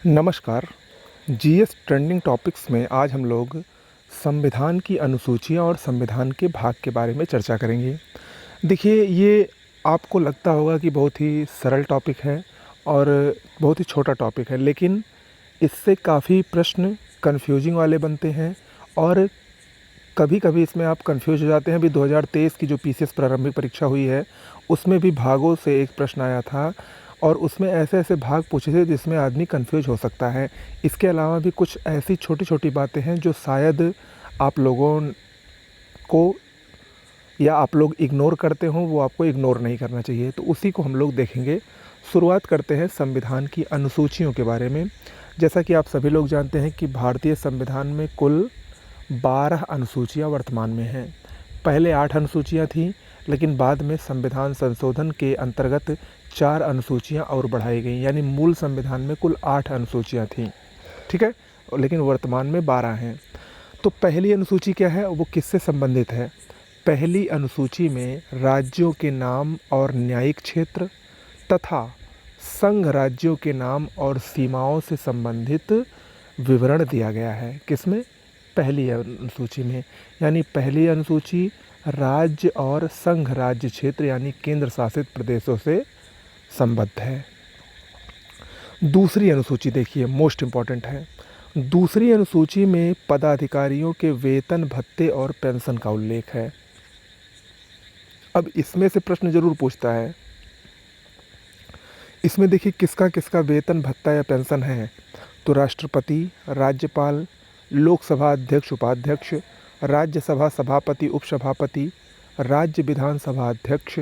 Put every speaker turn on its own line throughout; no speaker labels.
नमस्कार। GS trending topics में आज हम लोग संविधान की अनुसूचियाँ और संविधान के भाग के बारे में चर्चा करेंगे। देखिए, ये आपको लगता होगा कि बहुत ही सरल टॉपिक है और बहुत ही छोटा टॉपिक है, लेकिन इससे काफ़ी प्रश्न कन्फ्यूजिंग वाले बनते हैं और कभी-कभी इसमें आप कन्फ्यूज़ हो जाते हैं। अभी 2023 की जो पीसीएस प्रारंभिक परीक्षा हुई है, उसमें भी भागों से एक प्रश्न आया था और उसमें ऐसे-ऐसे भाग पूछे थे जिसमें आदमी कन्फ्यूज़ हो सकता है। इसके अलावा भी कुछ ऐसी छोटी-छोटी बातें हैं जो शायद आप लोगों को या आप लोग इग्नोर करते हों, वो आपको इग्नोर नहीं करना चाहिए। तो उसी को हम लोग देखेंगे। शुरुआत करते हैं संविधान की अनुसूचियों के बारे में। जैसा कि आप सभी लोग जानते हैं कि भारतीय संविधान में कुल 12 अनुसूचियाँ वर्तमान में हैं। पहले 8 अनुसूचियाँ थीं, लेकिन बाद में संविधान संशोधन के अंतर्गत 4 अनुसूचियाँ और बढ़ाई गईं, यानी मूल संविधान में कुल 8 अनुसूचियाँ थीं, ठीक है? लेकिन वर्तमान में 12 हैं। तो पहली अनुसूची क्या है, वो किससे संबंधित है? पहली अनुसूची में राज्यों के नाम और न्यायिक क्षेत्र तथा संघ राज्यों के नाम और सीमाओं से संबंधित विवरण दिया गया है। किसमें? पहली अनुसूची में। यानी पहली अनुसूची राज्य और संघ राज्य क्षेत्र यानी केंद्र शासित प्रदेशों से संबद्ध है। दूसरी अनुसूची देखिए, मोस्ट इम्पॉर्टेंट है। दूसरी अनुसूची में पदाधिकारियों के वेतन भत्ते और पेंशन का उल्लेख है। अब इसमें से प्रश्न जरूर पूछता है, इसमें देखिए किसका किसका वेतन भत्ता या पेंशन है। तो राष्ट्रपति, राज्यपाल, लोकसभा अध्यक्ष उपाध्यक्ष, राज्यसभा सभापति उपसभापति, राज्य विधानसभा अध्यक्ष,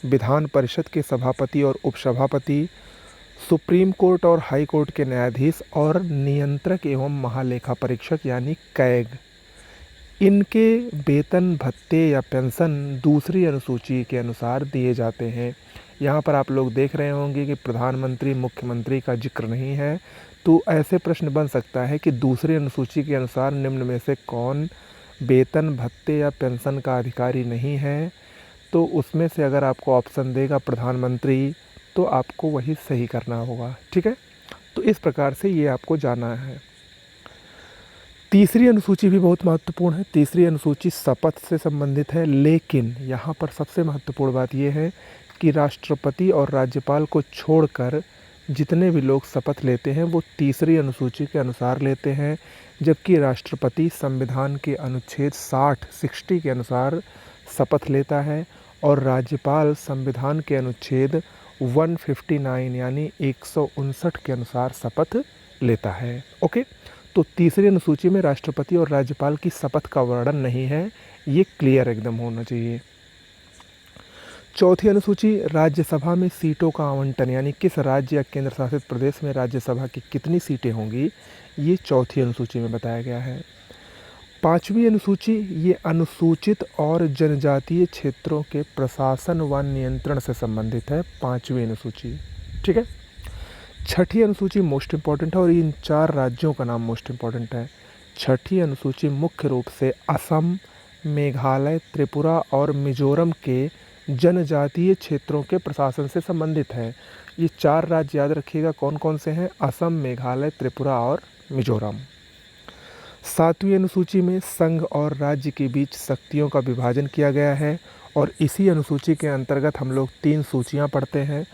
विधान परिषद के सभापति और उपसभापति, सुप्रीम कोर्ट और हाई कोर्ट के न्यायाधीश और नियंत्रक एवं महालेखा परीक्षक यानी कैग, इनके वेतन भत्ते या पेंशन दूसरी अनुसूची के अनुसार दिए जाते हैं। यहाँ पर आप लोग देख रहे होंगे कि प्रधानमंत्री, मुख्यमंत्री का जिक्र नहीं है। तो ऐसे प्रश्न बन सकता है कि दूसरी अनुसूची के अनुसार निम्न में से कौन वेतन भत्ते या पेंशन का अधिकारी नहीं है। तो उसमें से अगर आपको ऑप्शन देगा प्रधानमंत्री, तो आपको वही सही करना होगा, ठीक है? तो इस प्रकार से ये आपको जाना है। तीसरी अनुसूची भी बहुत महत्वपूर्ण है। तीसरी अनुसूची शपथ से संबंधित है, लेकिन यहाँ पर सबसे महत्वपूर्ण बात यह है कि राष्ट्रपति और राज्यपाल को छोड़कर जितने भी लोग शपथ लेते हैं वो तीसरी अनुसूची के अनुसार लेते हैं, जबकि राष्ट्रपति संविधान के अनुच्छेद 60 के अनुसार शपथ लेता है और राज्यपाल संविधान के अनुच्छेद 159 यानी 159 के अनुसार शपथ लेता है। ओके, तो तीसरी अनुसूची में राष्ट्रपति और राज्यपाल की शपथ का वर्णन नहीं है, ये क्लियर एकदम होना चाहिए। चौथी अनुसूची राज्यसभा में सीटों का आवंटन, यानी किस राज्य या केंद्र शासित प्रदेश में राज्यसभा की कितनी सीटें होंगी, ये चौथी अनुसूची में बताया गया है। पांचवी अनुसूची ये अनुसूचित और जनजातीय क्षेत्रों के प्रशासन व नियंत्रण से संबंधित है। पांचवी अनुसूची, ठीक है। छठी अनुसूची मोस्ट इम्पॉर्टेंट है और इन 4 राज्यों का नाम मोस्ट इम्पॉर्टेंट है। छठी अनुसूची मुख्य रूप से असम, मेघालय, त्रिपुरा और मिजोरम के जनजातीय क्षेत्रों के प्रशासन से संबंधित है। ये 4 राज्य याद रखिएगा कौन कौन से हैं, असम, मेघालय, त्रिपुरा और मिजोरम। सातवीं अनुसूची में संघ और राज्य के बीच शक्तियों का विभाजन किया गया है और इसी अनुसूची के अंतर्गत हम लोग 3 सूचियां पढ़ते हैं,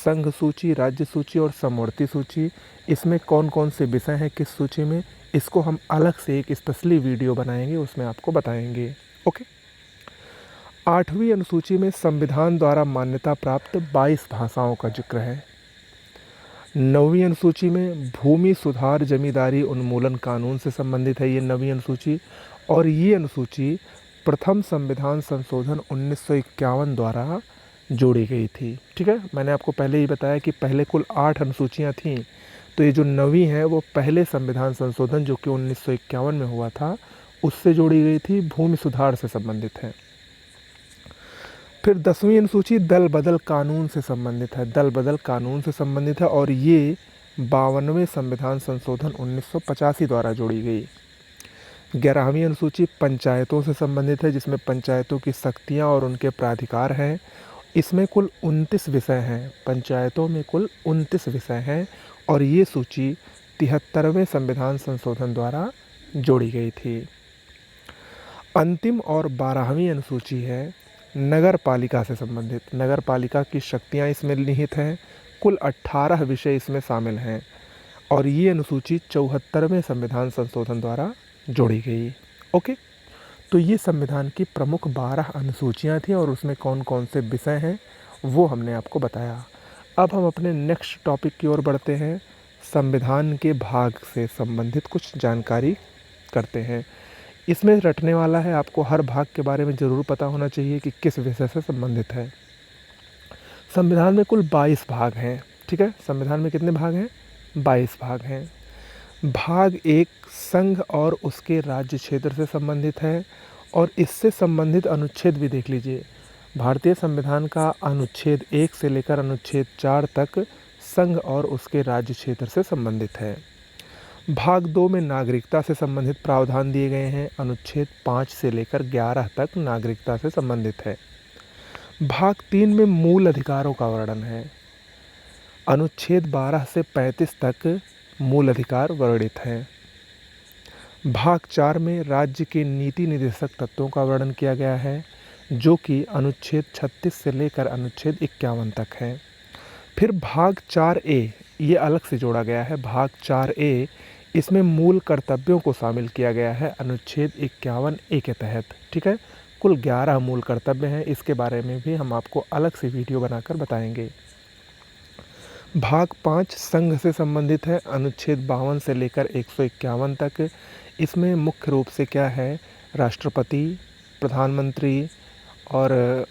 संघ सूची, राज्य सूची और समवर्ती सूची। इसमें कौन कौन से विषय हैं किस सूची में, इसको हम अलग से एक स्पेशली वीडियो बनाएंगे, उसमें आपको बताएंगे। ओके। आठवीं अनुसूची में संविधान द्वारा मान्यता प्राप्त 22 भाषाओं का जिक्र है। नौवीं अनुसूची में भूमि सुधार जमींदारी उन्मूलन कानून से संबंधित है ये नवीं अनुसूची, और ये अनुसूची प्रथम संविधान संशोधन 1951 द्वारा जोड़ी गई थी, ठीक है। मैंने आपको पहले ही बताया कि पहले कुल 8 अनुसूचियाँ थीं, तो ये जो नवीं है वो पहले संविधान संशोधन जो कि 1951 में हुआ था उससे जोड़ी गई थी, भूमि सुधार से संबंधित है। फिर 10वीं अनुसूची दल बदल कानून से संबंधित है, दल बदल कानून से संबंधित है और ये 52वें संविधान संशोधन 1985 द्वारा जोड़ी गई। 11वीं अनुसूची पंचायतों से संबंधित है, जिसमें पंचायतों की शक्तियाँ और उनके प्राधिकार हैं। इसमें कुल 29 विषय हैं, पंचायतों में कुल 29 विषय हैं और ये सूची 73वें संविधान संशोधन द्वारा जोड़ी गई थी। अंतिम और 12वीं अनुसूची है नगर पालिका से संबंधित। नगर पालिका की शक्तियाँ इसमें निहित हैं। कुल 18 विषय इसमें शामिल हैं और ये अनुसूची 74वें संविधान संशोधन द्वारा जोड़ी गई। ओके, तो ये संविधान की प्रमुख 12 अनुसूचियाँ थी और उसमें कौन कौन से विषय हैं वो हमने आपको बताया। अब हम अपने नेक्स्ट टॉपिक की ओर बढ़ते हैं। संविधान के भाग से संबंधित कुछ जानकारी करते हैं। इसमें रटने वाला है, आपको हर भाग के बारे में ज़रूर पता होना चाहिए कि किस विषय से संबंधित है। संविधान में कुल 22 भाग हैं। ठीक है, संविधान में कितने भाग हैं? 22 भाग हैं। भाग 1 संघ और उसके राज्य क्षेत्र से संबंधित है और इससे संबंधित अनुच्छेद भी देख लीजिए। भारतीय संविधान का अनुच्छेद 1 से लेकर अनुच्छेद 4 तक संघ और उसके राज्य क्षेत्र से संबंधित है। भाग 2 में नागरिकता से संबंधित प्रावधान दिए गए हैं। अनुच्छेद 5 से लेकर 11 तक नागरिकता से संबंधित है। भाग 3 में मूल अधिकारों का वर्णन है। अनुच्छेद 12 से 35 तक मूल अधिकार वर्णित हैं। भाग 4 में राज्य के नीति निर्देशक तत्वों का वर्णन किया गया है, जो कि अनुच्छेद 36 से लेकर अनुच्छेद 51 तक है। फिर भाग 4A ये अलग से जोड़ा गया है। भाग 4A इसमें मूल कर्तव्यों को शामिल किया गया है अनुच्छेद 51A के तहत। ठीक है, कुल 11 मूल कर्तव्य हैं। इसके बारे में भी हम आपको अलग से वीडियो बनाकर बताएंगे। भाग 5 संघ से संबंधित है। अनुच्छेद 52 से लेकर 151 तक। इसमें मुख्य रूप से क्या है, राष्ट्रपति, प्रधानमंत्री और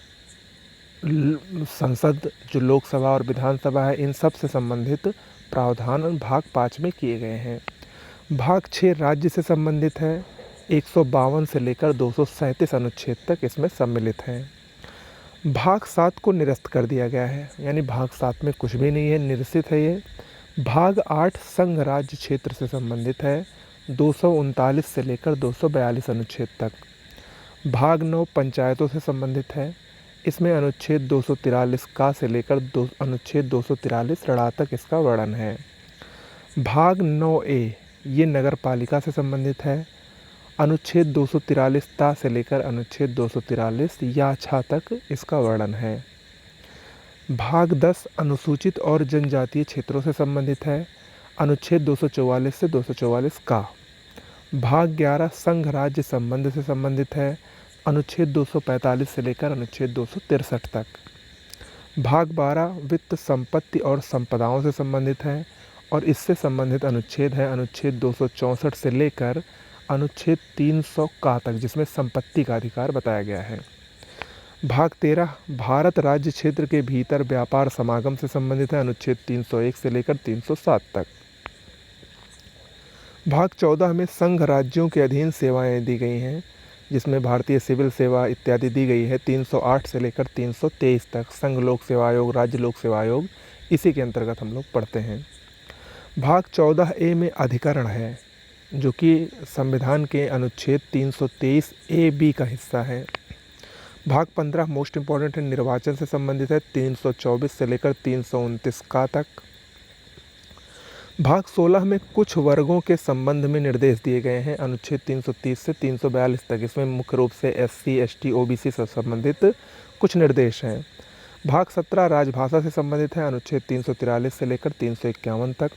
संसद जो लोकसभा और विधानसभा है, इन सब से संबंधित प्रावधान भाग 5 में किए गए हैं। भाग 6 राज्य से संबंधित है। 152 से लेकर 237 अनुच्छेद तक इसमें सम्मिलित हैं। भाग 7 को निरस्त कर दिया गया है, यानी भाग 7 में कुछ भी नहीं है, निरसित है ये। भाग 8 संघ राज्य क्षेत्र से संबंधित है। 239 से लेकर 242 अनुच्छेद तक। भाग 9 पंचायतों से संबंधित है। इसमें अनुच्छेद 243 का से लेकर अनुच्छेद 243 ऋणा तक इसका वर्णन है। भाग 9A ये नगर पालिका से संबंधित है। अनुच्छेद 243 ता से लेकर अनुच्छेद 243 या छा तक इसका वर्णन है। भाग 10 अनुसूचित और जनजातीय क्षेत्रों से संबंधित है। अनुच्छेद 244 से 244 का। भाग 11 संघ राज्य संबंध से संबंधित है। अनुच्छेद 245 से लेकर अनुच्छेद 263 तक। भाग 12 वित्त, संपत्ति और संपदाओं से संबंधित है और इससे संबंधित अनुच्छेद है अनुच्छेद 264 से लेकर अनुच्छेद 300 का तक, जिसमें संपत्ति का अधिकार बताया गया है। भाग 13 भारत राज्य क्षेत्र के भीतर व्यापार समागम से संबंधित है। अनुच्छेद 301 से लेकर 307 तक। भाग 14 में संघ राज्यों के अधीन सेवाएं दी गई हैं, जिसमें भारतीय सिविल सेवा इत्यादि दी गई है। 308 से लेकर 323 तक संघ लोक सेवा आयोग, राज्य लोक सेवा आयोग, इसी के अंतर्गत हम लोग पढ़ते हैं। भाग 14A में अधिकरण है, जो कि संविधान के अनुच्छेद 323A(b) का हिस्सा है। भाग 15 मोस्ट इम्पॉर्टेंट है, निर्वाचन से संबंधित है। 324 से लेकर 329 का तक। भाग 16 में कुछ वर्गों के संबंध में निर्देश दिए गए हैं। अनुच्छेद 330 से 342 तक। इसमें मुख्य रूप से SC, ST, OBC से संबंधित कुछ निर्देश हैं। भाग 17 राजभाषा से संबंधित है। अनुच्छेद 343 से लेकर 351 तक।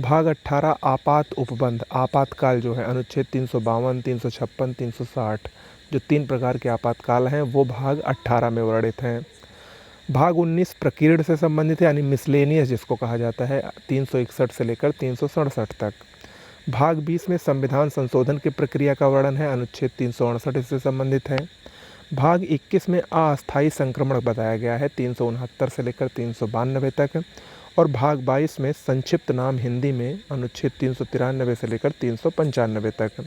भाग 18 आपात उपबंध, आपातकाल जो है, अनुच्छेद 352, 356, 360, जो 3 प्रकार के आपातकाल हैं वो भाग 18 में वर्णित हैं। भाग 19 प्रकीर्ण से संबंधित है, यानी मिसलेनियस जिसको कहा जाता है, 361 से लेकर 367 तक। भाग 20 में संविधान संशोधन की प्रक्रिया का वर्णन है। अनुच्छेद 368 इससे संबंधित है। भाग 21 में अस्थायी संक्रमण बताया गया है, 369 से लेकर 392 तक। और भाग 22 में संक्षिप्त नाम हिंदी में, अनुच्छेद 393 से लेकर 395 तक।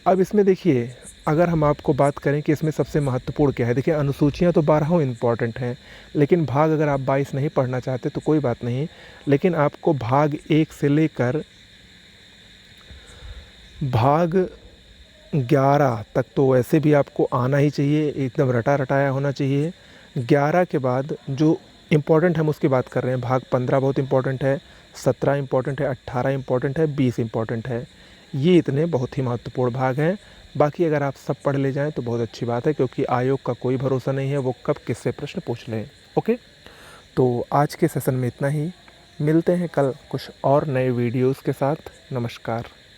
अब इसमें देखिए, अगर हम आपको बात करें कि इसमें सबसे महत्वपूर्ण क्या है, देखिए अनुसूचियाँ तो 12 इम्पॉर्टेंट हैं, लेकिन भाग अगर आप 22 नहीं पढ़ना चाहते तो कोई बात नहीं, लेकिन आपको भाग 1 से लेकर भाग 11 तक तो वैसे भी आपको आना ही चाहिए, एकदम रटा रटाया होना चाहिए। 11 के बाद जो इम्पॉर्टेंट हम उसकी बात कर रहे हैं। भाग 15 बहुत इम्पॉर्टेंट है, 17 इम्पॉर्टेंट है, 18 इम्पॉर्टेंट है, 20 इम्पॉर्टेंट है। ये इतने बहुत ही महत्वपूर्ण भाग हैं। बाकी अगर आप सब पढ़ ले जाएँ तो बहुत अच्छी बात है, क्योंकि आयोग का कोई भरोसा नहीं है वो कब किससे प्रश्न पूछ लें। ओके, तो आज के सेशन में इतना ही। मिलते हैं कल कुछ और नए वीडियोज़ के साथ। नमस्कार।